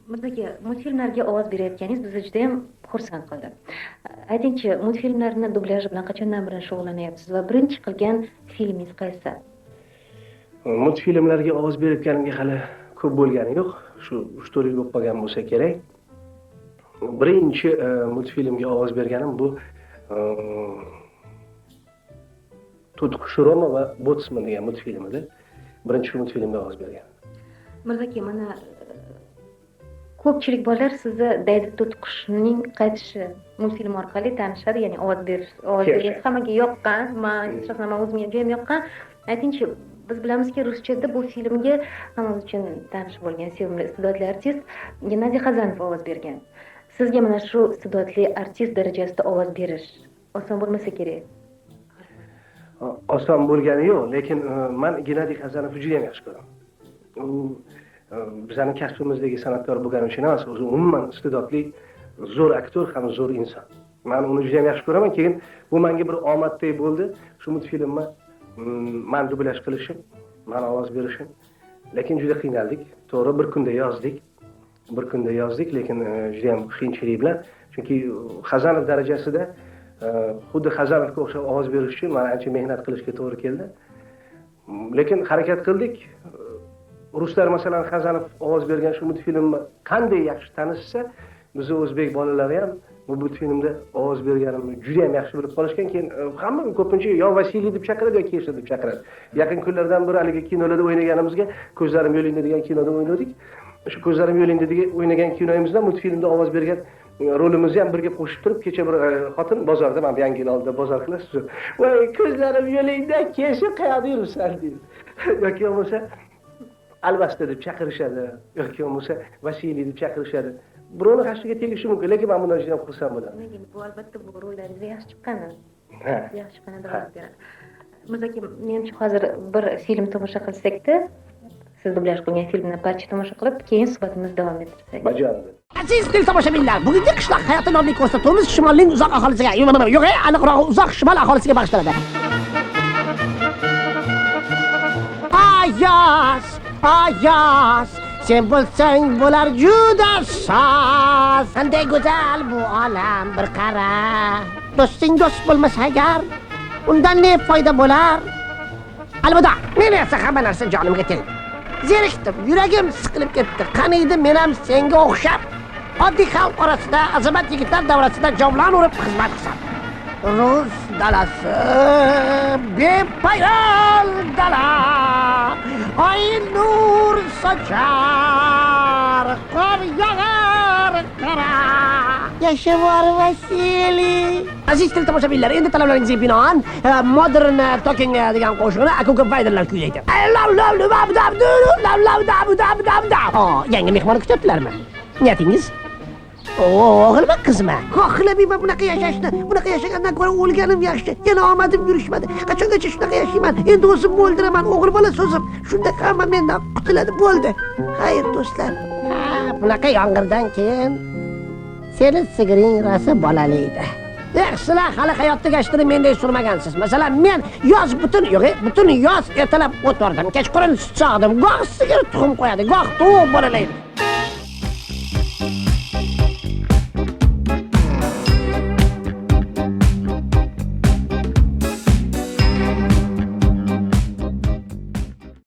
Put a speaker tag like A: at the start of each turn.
A: Bizdagi multfilmlarga ovoz berayotganingiz bizni juda ham xursand qildi. Aytingchi, multfilmlarni dublyaj bilan qachondan beri shug'ullanyapsiz va birinchi qilgan filmingiz qaysi?
B: Multfilmlarga ovoz berayotganimga hali ko'p bo'lgani yo'q. Shu 3-4 yil bo'lib qolgan bo'lsa kerak. Birinchi multfilmga ovoz berganim bu To'tiqush Roma va Botsman degan multfilm edi. Birinchi multfilmga ovoz bergan.
A: Mirzaka, mana ko'pchilik bolalar sizni Daydi To'tiqushning qaytishi multfilm orqali tanishadi, ya'ni ovoz berish hammaga yoqqan, men shaxsan o'zimga juda ham yoqqan. Aytingchi, biz bilamizki, ruschada bu filmga hammamiz uchun tanish bo'lgan sevimli iste'dodli artist Gennadiy Xazanov ovoz bergan. Sizga mana shu iste'dodli artist darajasida ovoz berish oson bo'lmasa kerak.
B: Oson bo'lgani yo'q, lekin men Gennadiy Xazanovni juda ham yaxshi ko'raman. U bizning kasbimizdagi san'atkor bo'lgani uchun emas, o'zi umuman iste'dodli, zo'r aktyor ham zo'r inson. Men uni juda ham yaxshi ko'raman. Keyin bu menga bir omaddek bo'ldi. Shu multfilmni men dublyaj qilishim, men ovoz berishim. Lekin juda qiynaldik. To'g'ri, bir kunda yozdik, lekin juda ham qiyinchilik bilan. Chunki Xazanov darajasida xuddi Xazanovga o'xshab ovoz berish uchun men ancha mehnat qilishga to'g'ri keldi. Lekin harakat qildik. Ruslar masalan Xazanov ovoz bergan shu multfilmni qanday yaxshi tanishsa, biz o'zbek bolalari ham bu multfilmda ovoz berganimni juda ham yaxshi bilib qolishgan. Keyin hamma ko'pincha yo Vasiliy deb chaqiradi yoki Kesha deb chaqiradi. Yaqin kunlardan biri haligi kinolarda o'ynaganimizga Ko'zlarim yo'lingda degan kinoda o'ynadik. Shu Ko'zlarim yo'lingda degan o'ynagan kinoyimizda multfilmda ovoz bergan rolimizni ham birga qo'shib turib, kecha bir xotin bozorda, mana yangi yil oldida bozor qilasiz. Voy, ko'zlarim yo'lingda, Kesha qayoqda yuribsan deydi. Yoki bo'lmasa Alvasta deb chaqirishadi yoki bo'lmasa Vasiliy deb chaqirishadi. Birovni qashiga tegishi mumkin, lekin men bundan juda ham xursand bo'laman.
A: Bu albatta bu rollaringizda yaxshi chiqqani. Yaxshi chiqqanida ovoz beradi. Mirzaka, menimcha hozir bir film tomosha qilsak-da, siz dublyaj qilgan filmni parcha tomosha qilib, keyin suhbatimizni davom ettirsak.
B: Bajonida.
C: Aziz tomoshabinlar, bugungi qishloq hayoti nomli ko'rsatuvimiz shimolning uzoq aholisiga, yo'q, aniqroq uzoq shimol aholisiga bag'ishlanadi. Ayaz, sen bo'lsang bo'lar juda soz. Qanday go'zal bu olam, bir qara. Do'sting do'st bo'lmasa agar, undan ne foyda bo'lar? Albatta, men esa hamma narsa jonimga tegdi. Zerikdim, yuragim siqilib ketdi. Qaniydi men ham senga o'xshab oddiy xalq orasida azamat yigitlar davrasida javlon urib xizmat qilsam. Rus dalasi, bepoyon dala, ay nur sochar, qor yog'ar qara. Yasha bor Vasiliy. Aziz tomoshabinlar, endi talablaringizga binoan Modern Talking degan qo'shiqni Akuka Bayderlar kuylaydi. Yangi mehmon kutyaptilarmi? Niyatingiz? O'g'ilmi, qizmi? Xohlamayman bunaqa yashashni. Bunaqa yashagandan ko'ra o'lganim yaxshi. Yana omadim yurishmadi. Qachongacha shunaqa yashayman? Endi o'zimni o'ldiraman, o'g'il bola so'zim. Shunda hamma mendan qutuladi, bo'ldi. Xayr do'stlar. Bunaqa yomg'irdan keyin seni sigiring rosa bolalaydi. Sizlar hali hayotda gashtini menday surmagansiz. Masalan, men yoz butun yoz ertalab o't o'rdim, kechqurun sut sog'dim. Goh sigir tuxum qo'yadi, goh tovuq bolalaydi.